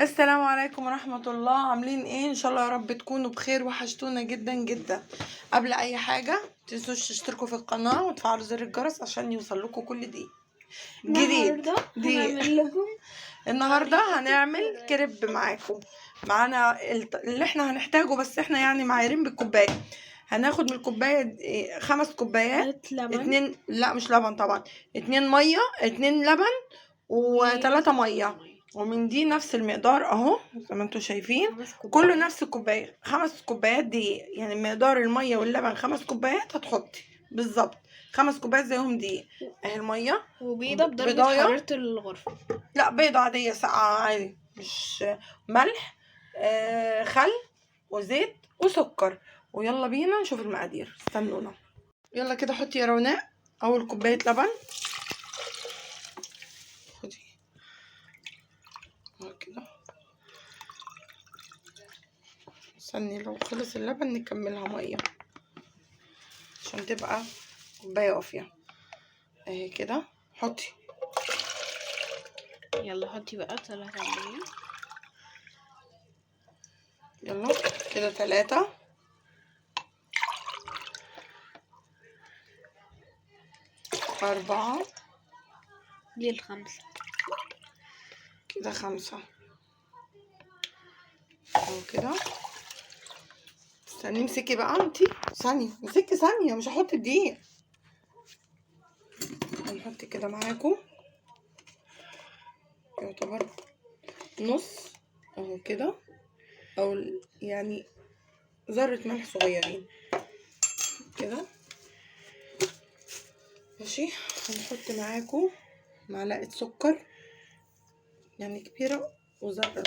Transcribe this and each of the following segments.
السلام عليكم ورحمة الله. عاملين ايه؟ ان شاء الله يا رب تكونوا بخير. وحشتونا جدا جدا. قبل اي حاجة متنسوش تشتركوا في القناة وتفعلوا زر الجرس عشان يوصل لكم كل جديد. النهاردة هنعمل كريب معاكم. معانا اللي احنا هنحتاجه، بس احنا يعني معايرين بالكوباية. هناخد من الكوباية 5 كوبايات لبن. لا مش لبن طبعا، 2 مية، 2 لبن و3 مية. ومن دي نفس المقدار اهو زي ما انتوا شايفين، كله نفس الكوبايه. 5 كوبايات دي يعني مقدار الميه واللبن 5 كوبايات هتحطي بالظبط 5 كوبايات زيهم دي. اهي الميه وبيضه بدرجه حراره الغرفه. لا بيضه عاديه ساقعه عادي، مش ملح. خل وزيت وسكر. ويلا بينا نشوف المقادير، استنونا. يلا كده حطي يا روناء اول كوبايه لبن. خدي كده، استني لو خلص اللبن نكملها ميه عشان تبقى كوبايه قافيه. اهي كده حطي. يلا حطي بقى 3 مية. يلا كده 3 4 دي الخمسة كده 5 اهو كده. استني امسكي بقى انتي ثانية، امسكي ثانية، مش هحط الدقيق. هنحط كده معاكم يعتبر نص اهو كده، او يعني ذرة ملح صغيرين كده. ماشي. هنحط معاكم معلقة سكر يعني كبيرة وذرة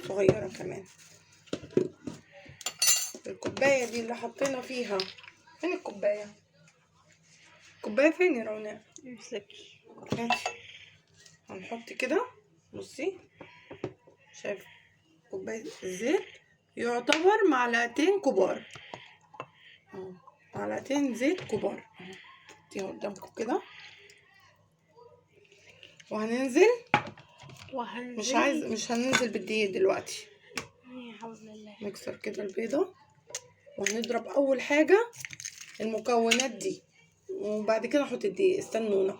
صغيرة كمان. الكوباية دي اللي حطينا فيها، فين الكوباية؟ الكوباية فين يا روناء؟ امسكي. هنحط كده، بصي شايف كوباية الزيت يعتبر معلقتين كبار اهو، معلقتين زيت كبار اهو. حطيها قدامكم كده وهننزل. مش هننزل بالدقيق دلوقتي. نكسر كده البيضة وهنضرب اول حاجة المكونات دي وبعد كده نحط الدقيق. استنونا.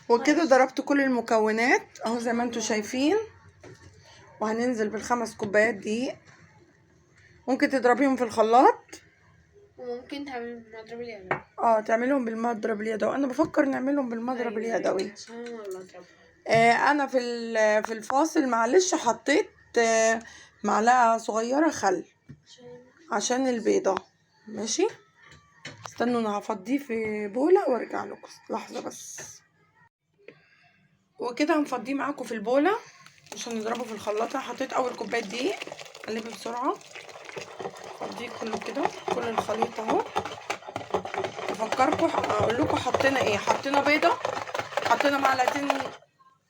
وكده ضربت كل المكونات اهو زي ما انتوا شايفين، وهننزل بالخمس كوبايات دقيق. ممكن تضربيهم في الخلاط وممكن تعملي بالمضرب اليدوي. تعملهم بالمضرب اليدوي. انا بفكر نعملهم بالمضرب اليدوي. انا في الفاصل معلش حطيت معلقه صغيره خل عشان البيضه. ماشي. استنوا انا هفضيه في بوله وارجع لكم لحظه بس. وكده هنفضيه معاكم في البوله عشان نضربه في الخلاطه. حطيت اول كوبايه دقيق، قلبي بسرعه. فضيه كله كده، كل الخليط اهو. افكركم اقول لكم حطينا ايه. حطينا بيضه، حطينا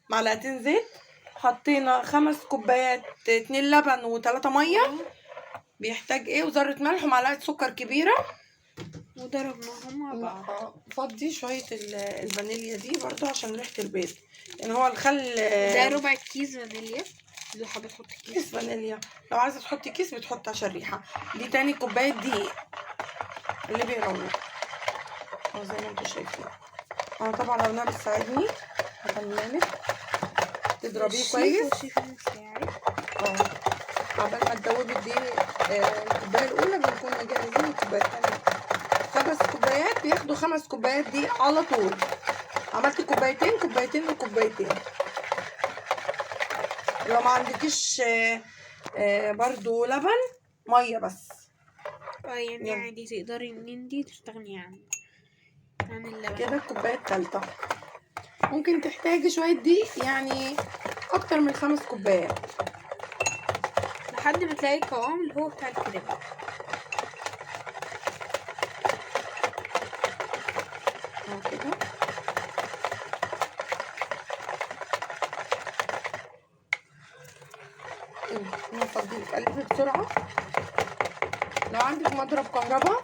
معلقتين زيت، حطينا 5 كوبايات 2 لبن و3 ميه بيحتاج ايه، وذره ملح ومعلقه سكر كبيره وضربناهم مع بعض. فضي شويه الفانيليا دي برضو عشان ريحه البيض. يعني هو الخل ده ربع كيس فانيليا. اللي حابه تحطي كيس فانيليا، لو عايزه تحطي كيس بتحطي عشان الريحه. دي تاني كوبايه دقيق اللي بيرونق اهو زي ما انتوا شايفين. انا طبعا رونق بتساعدني هكملك تضربيه كويس. عبال ما تدوبي الدقيق الكوبايه الاولى بنكون مجهزين الكوبايه الثانيه. 5 كوبايات بياخدوا 5 كوبايات دقيق على طول. عملت كوبايتين وكوبايتين. لو ما عندكيش برضو لبن، ميه بس. يعني عادي تقدري ان انتي تستغني عن اللبن. كده الكوبايه الثالثه ممكن تحتاجي شويه دقيق، يعني اكتر من 5 كوبايات لحد ما تلاقي القوام اللي هو بتاع الكريم. اهو كده. نفضيلك قلبي بسرعه. لو عندك مضرب كهرباء،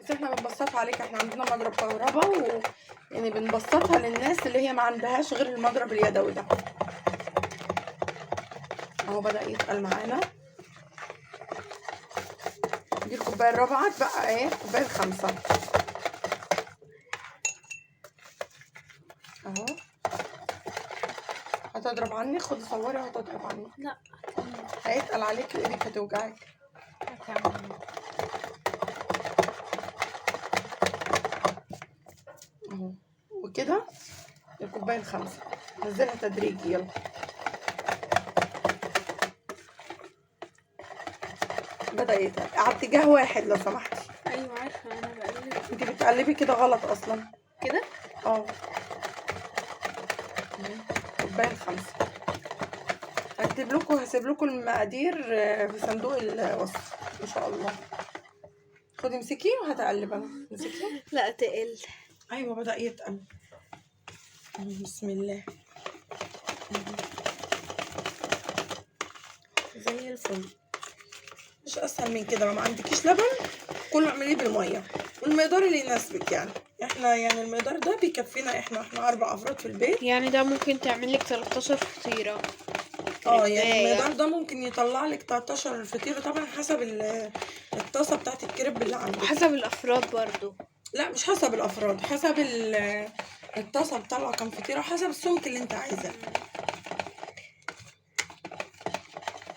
بس احنا بنبسطها عليك، احنا عندنا مضرب كهرباء يعني بنبسطها للناس اللي هي ما عندهاش غير المضرب اليدوي ده. اهو بدأ يتقل معانا. دي الكوبايه الرابعه بقى ايه، الكوبايه الخامسه اهو. هتضرب عني، خدي صوري وهتضرب عني. لا هيتقل عليكي وايدك هتوجعك. اهو. وكده الكوبايه الخامسه نزلها تدريجي. يلا بدأ يتقل على اتجاه واحد لو سمحتي. ايوه عارفه، انا بقلب. انتي بتقلبي كده غلط اصلا كده اه. الكوبايه الخامسه هكتب لكم، هسيب لكم المقادير في صندوق الوصف ان شاء الله. خدي امسكي وهتقلب انا. امسكي. لا تقل. ايوه بدأ يتقل. بسم الله. زي الفل. مش اسهل من كده. لو ما عندكيش لبن كله اعمليه بالميه والمقدار اللي يناسبك. يعني احنا يعني المقدار ده بيكفينا، احنا 4 افراد في البيت. يعني ده ممكن تعمل لك 13 فطيره. يعني المقدار ده ممكن يطلع لك 13 فطيره، طبعا حسب الطاسه بتاعت الكريب اللي عندك، وحسب الافراد برضو. لا مش حسب الافراد، حسب الطاسه بتطلع كام فطيره، وحسب السمك اللي انت عايزاه.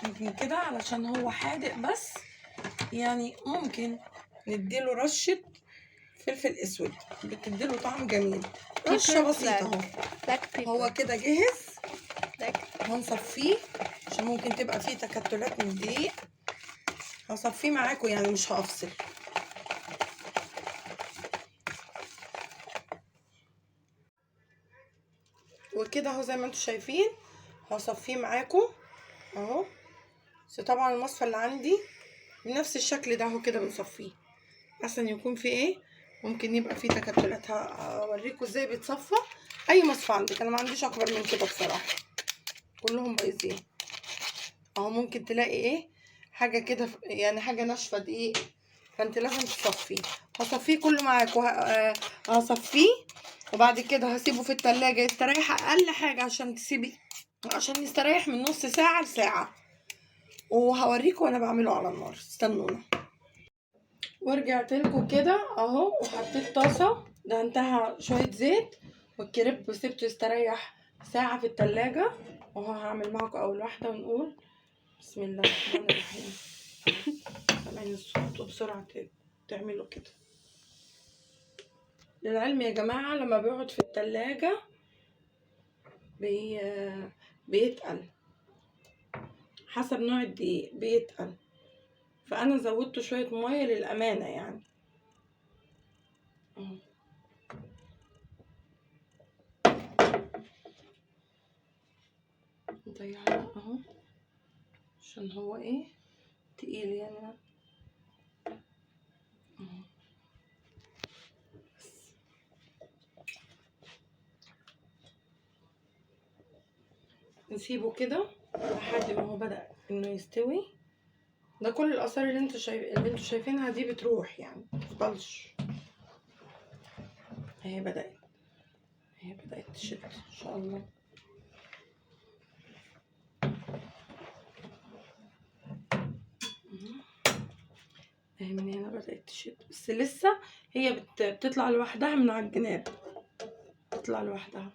ممكن كده علشان هو حادق بس، يعني ممكن نديله رشه فلفل اسود بتديله طعم جميل، رشه بسيطه اهو. هو كده جهز. هنصفيه عشان ممكن تبقى فيه تكتلات من الدقيق. هصفيه معاكم يعني مش هفصل. وكده اهو زي ما انتم شايفين هصفيه معاكم اهو. بس طبعا المصفى اللي عندي بنفس الشكل ده اهو، كده بنصفيه احسن يكون فيه ايه، ممكن يبقى فيه تكتلات. هوريكم ازاي بيتصفى اي مصفى عندك. انا ما عنديش اكبر من كده بصراحه، كلهم بايظين اهو. ممكن تلاقي ايه حاجه كده يعني حاجه ناشفه دقيق، فانت لازم تصفيه. هصفيه كله معاكم. هصفيه وبعد كده هسيبه في التلاجة يستريح اقل حاجه عشان يستريح من نص ساعه لساعه. وهوريكم وانا بعمله على النار، استنونا. ورجعت لكم كده اهو، وحطيت طاسه دهنتها شويه زيت، والكريب وسبته يستريح ساعه في التلاجة. وهو هعمل معاكم اول واحده ونقول بسم الله الرحمن الرحيم. سامعين الصوت؟ وبسرعه تعملوا كده. للعلم يا جماعه لما بيقعد في التلاجة بيتقل حسب نوع الدقيق، بيتقل. فانا زودت شويه ميه للامانه يعني اهو. نضيعها اهو عشان هو ايه تقيل يعني اهو. نسيبه كده لحد ما هو بدأ انه يستوي. ده كل الاثار اللي انتوا شايفينها دي بتروح يعني متفضلش. هي بدأت تشد ان شاء الله. اهي من هنا بدأت تشد، بس لسه هي بتطلع لوحدها من على الجناب، بتطلع لوحدها.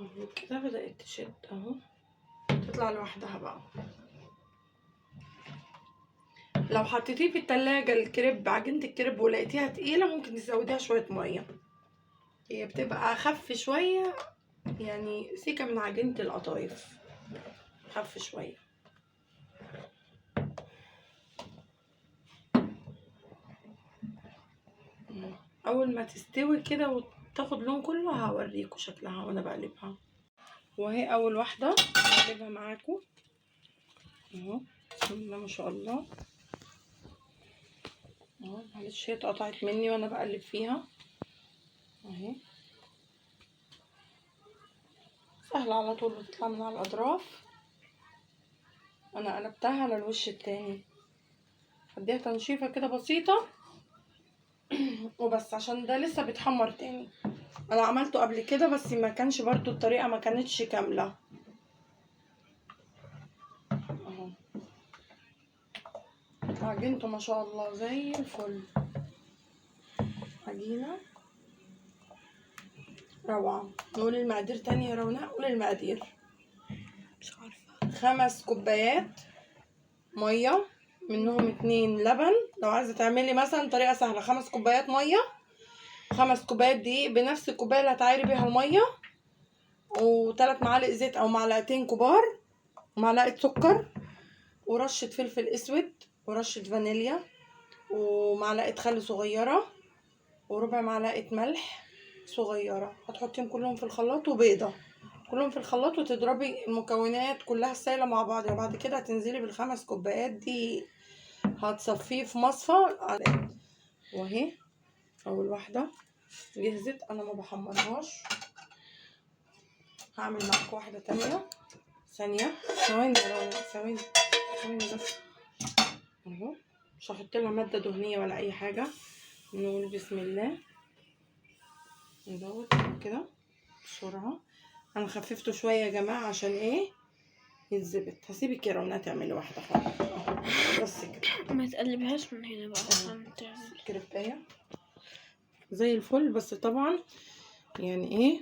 اهو كده بدأت تشد اهو، تطلع لوحدها بقى. لو حطيتيه في التلاجة الكريب، عجينة الكريب، ولقيتيها تقيلة ممكن تزوديها شوية مية. هي بتبقى اخف شوية يعني، سيكة من عجينة القطايف، اخف شوية. اول ما تستوي كده وتاخد لون كله هوريكم شكلها وانا بقلبها. وهي اول واحدة بقلبها معاكم اهو. بسم الله ما شاء الله اهو. معلش هي اتقطعت مني وانا بقلب فيها اهي. سهلة على طول بتطلع من على الاطراف. انا قلبتها على الوش التاني هديها تنشيفه كده بسيطه وبس، عشان ده لسه بيتحمر تاني. انا عملته قبل كده بس ما كانش برضو الطريقه ما كانتش كامله اهو. عجينته ما شاء الله زي الفل، عجينه روعه. نقول المقادير تاني يا رونق؟ قول المقادير. مش عارفة. 5 كوبايات ميه، منهم 2 لبن. لو عايزه تعملي مثلا طريقه سهله، 5 كوبايات ميه، 5 كوبايات دقيق بنفس الكوبايه اللي هتعايري بيها الميه، و3 معالق زيت او معلقتين كبار، ومعلقه سكر، ورشه فلفل اسود، ورشه فانيليا، ومعلقه خل صغيره، وربع معلقه ملح صغيره. هتحطيهم كلهم في الخلاط، وبيضه، كلهم في الخلاط، وتضربي المكونات كلها السايله مع بعض. وبعد كده هتنزلي بالخمس كوبايات دي، هتصفيه في مصفى. واهي اول واحده جهزت، انا ما بحمرهاش. هعمل معاكم واحده تانية. ثانيه، ثواني يا رنا، ثواني بس اهو. مش هحط لها ماده دهنيه ولا اي حاجه. نقول بسم الله، ندوت كده بسرعه. انا خففته شويه يا جماعه عشان ايه؟ يتظبط. هسيبك يا رنا تعملي واحده خالص اهو، بس كده. ما تقلبهاش من هنا بقى عشان تعمل كريبايه زي الفل. بس طبعا يعني ايه،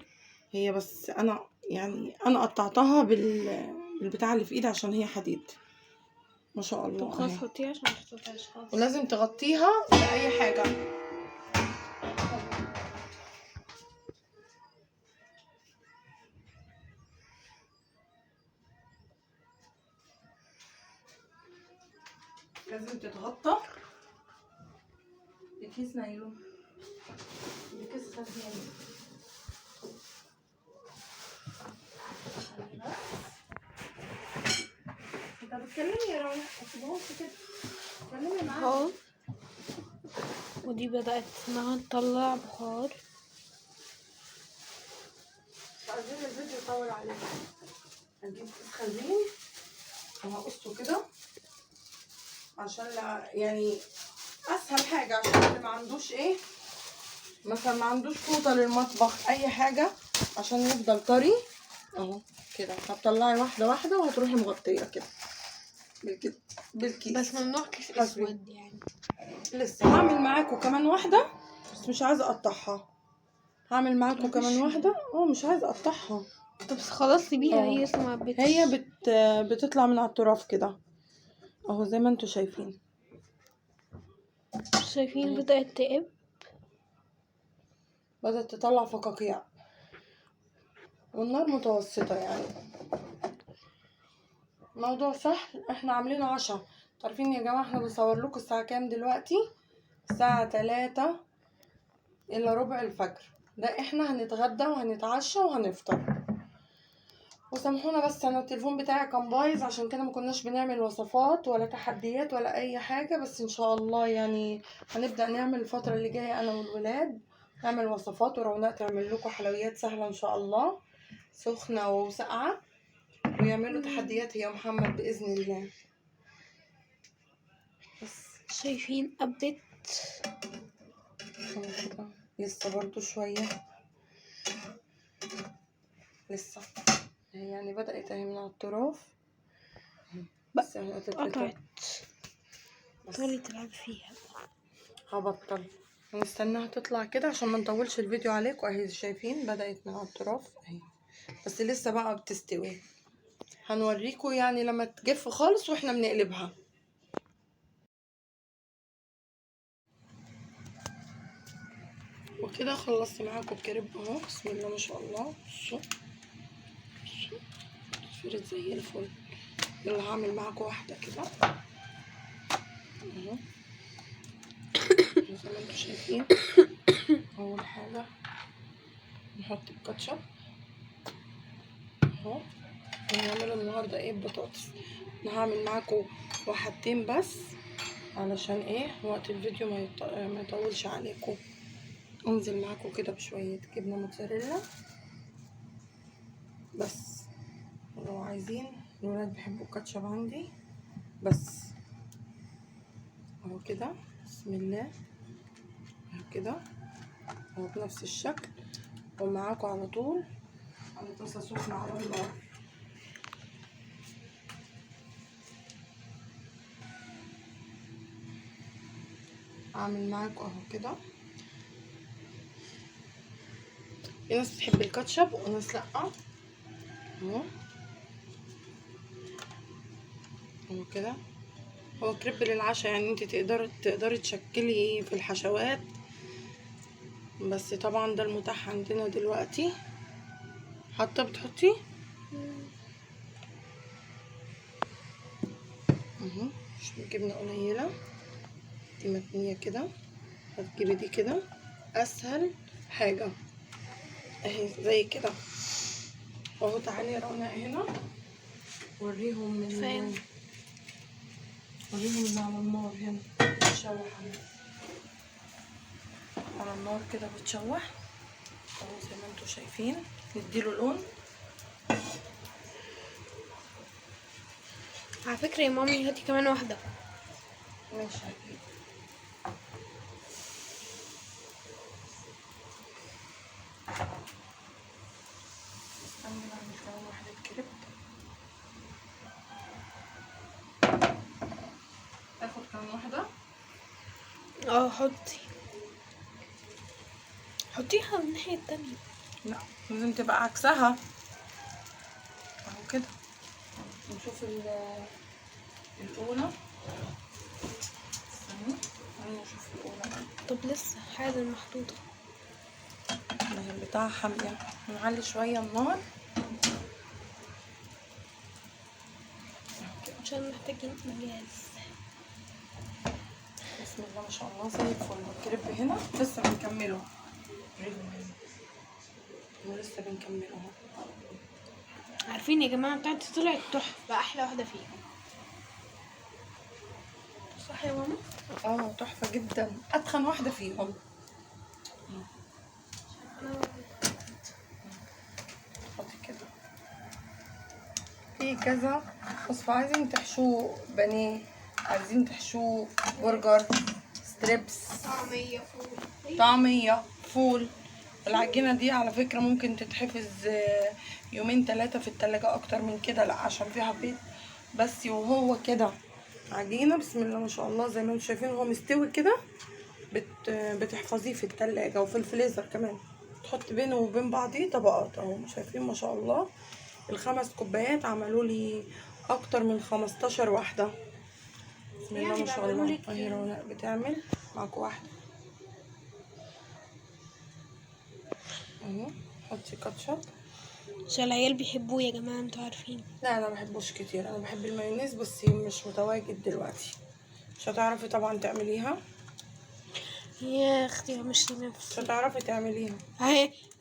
هي بس انا يعني انا قطعتها بالبتاع اللي في ايدي عشان هي حديد ما شاء الله. طب خلاص حطيها عشان ما تقطعش خالص. ولازم تغطيها بأي حاجة. لازم تتغطى بكيس نايلون، بكيس خزان. انت بتكلمي يا رنا؟ ما كده، اتكلمي معايا. اهو، ودي بدأت انها تطلع بخار. مش عايزين الفيديو يطول عليكم. هنجيب كيس خزين وهقصه كده عشان يعني اسهل حاجه، عشان اللي ما عندوش ايه مثلا، ما عندوش فوطه للمطبخ اي حاجه، عشان يفضل طري اهو كده. هتطلعي واحده واحده وهتروحي مغطيه كده بالكيس. بس ممنوع كيس اسود يعني. لسه هعمل معاكم كمان واحده، بس مش عايزه اقطعها. هعمل معاكم كمان واحده. مش عايزه اقطعها. طب خلصتي بيها؟ هي لسه ما عبتش. هي بتطلع من على الطراف كده اهو زي ما انتوا شايفين. شايفين بدأت تقب، بدأت تطلع فقاقيع، والنار متوسطة يعني. موضوع سهل. احنا عاملينه عشاء. عارفين يا جماعة احنا بنصور لكم الساعة كام دلوقتي؟ الساعة 3 إلا ربع الفجر. ده احنا هنتغدى وهنتعشى وهنفطر. وسامحونا بس انا التليفون بتاعي كان بايظ، عشان كده ما كناش بنعمل وصفات ولا تحديات ولا اي حاجة. بس ان شاء الله يعني هنبدأ نعمل الفترة اللي جاية انا والولاد، نعمل وصفات، ورونق تعمل لكم حلويات سهلة ان شاء الله، سخنة وساقعة، ويعملوا تحديات هي محمد بإذن الله. بس شايفين قبت. لسه برضو شوية، لسه يعني بدأت اهي من على الطراف بس قطعت. طولي تلعب فيها. هبطل، هنستناها تطلع كده عشان ما نطولش الفيديو عليكم. اهي شايفين بدأت من على الطراف اهي، بس لسه بقى بتستوي. هنوريكم يعني لما تجف خالص واحنا بنقلبها. وكده خلصت معاكم الكريب اهو. بسم الله ما شاء الله. بصوا اتفرد زي الفل. يلا هعمل معاكم واحده كده اهو زي ما انتم شايفين. اول حاجه نحط الكاتشب اهو. هنعمله النهارده ايه؟ بطاطس. انا هعمل معاكم واحدتين بس علشان ايه وقت الفيديو ما يطولش عليكم. انزل معاكم كده بشويه جبنه موتزاريلا بس، لو عايزين الولاد بيحبوا الكاتشب عندي بس. اهو كده، بسم الله، اهو كده، اهو بنفس الشكل. ومعاكم على طول على طاسه سخنه على النار. اعمل معاكم اهو كده. في ناس بتحب الكاتشب وناس لا. اهو اهو كده. هو كريب للعشاء، يعني انت تقدري تشكلي في الحشوات، بس طبعا ده المتاح عندنا دلوقتي. حتى بتحطي اهو مش جبنه قليله، دي متنيه كده. هتجيبي دي كده اسهل حاجه اهي زي كده اهو. تعالي يا رنا هنا وريهم وريهم اللي على النار هنا بتشوح على النار كده، بتشوح اهو زي ما انتوا شايفين. نديله لون. على فكرة يا مامي هاتي كمان واحدة. ماشي هجيب. استني بعمل كمان واحدة كريب. اخد كمان واحدة. حطيها من الناحية التانية. لا لازم تبقى عكسها اهو كده. نشوف الأولى. استني خلينا نشوف الأولى. طب لسه حاجة محطوطة. ما هي البتاعة حامية. نعلي شوية النار عشان محتاجين إنجاز. بسم الله ما شاء الله زي الفل. الكريب هنا لسه بنكمله. ولسه بنكمله اهو. عارفين يا جماعة بتاعتي طلعت تحفة، أحلى واحدة فيهم. صح يا ماما؟ تحفة جدا، أتخن واحدة فيهم. حطي كده. في كذا وصفة، عايزين تحشوه بانيه، عايزين تحشوه برجر، ستريبس، طعمية، فول. العجينة دي على فكرة ممكن تتحفظ يومين 3 في التلاجة، أكتر من كده لأ عشان فيها بيض بس. وهو كده عجينة بسم الله ما شاء الله زي ما انتم شايفين هو مستوي كده. بتحفظيه في التلاجة وفي الفريزر كمان. تحط بينه وبين بعضيه طبقات اهو. شايفين ما شاء الله. ال5 كوبايات عملوا لي اكتر من 15 واحدة بسم الله ما شاء الله. اهي رونق بتعمل معاكم واحدة اهو. حطي كاتشب عشان العيال بيحبوه يا جماعة، انتوا عارفين. لا انا بحبوش كتير، انا بحب المايونيز بس مش متواجد دلوقتي. مش هتعرفي طبعا تعمليها. يا اختي مش مش نفسي. هتعرفي تعمليها.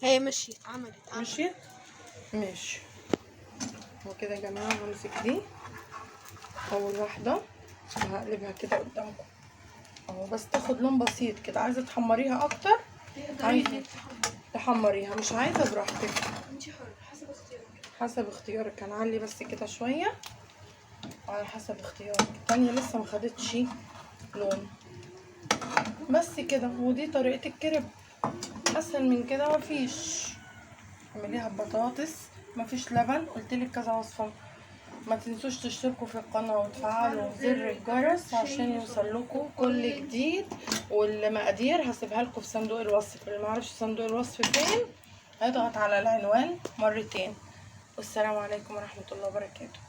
هي مشيت عملت. مشيت ماشي. وكده يا جماعه همسك دي اول واحده وهقلبها كده قدامكم اهو. بس تاخد لون بسيط كده. عايزه تحمريها اكتر عايزه تحمريها، مش عايزه براحتك انتي حرة حسب اختيارك. حسب اختيارك. هنعلي بس كده شويه على حسب اختيارك. التانية لسه مخدتش لون بس كده. ودي طريقة الكريب، اسهل من كده مفيش. اعمليها ببطاطس، مفيش لبن. قلتلك كذا وصفة. ما تنسوش تشتركوا في القناة وتفعلوا زر الجرس عشان يوصلكوا كل جديد. والمقادير هسيبها لكم في صندوق الوصف. اللي معرفش صندوق الوصف فين هيضغط على العنوان مرتين. والسلام عليكم ورحمة الله وبركاته.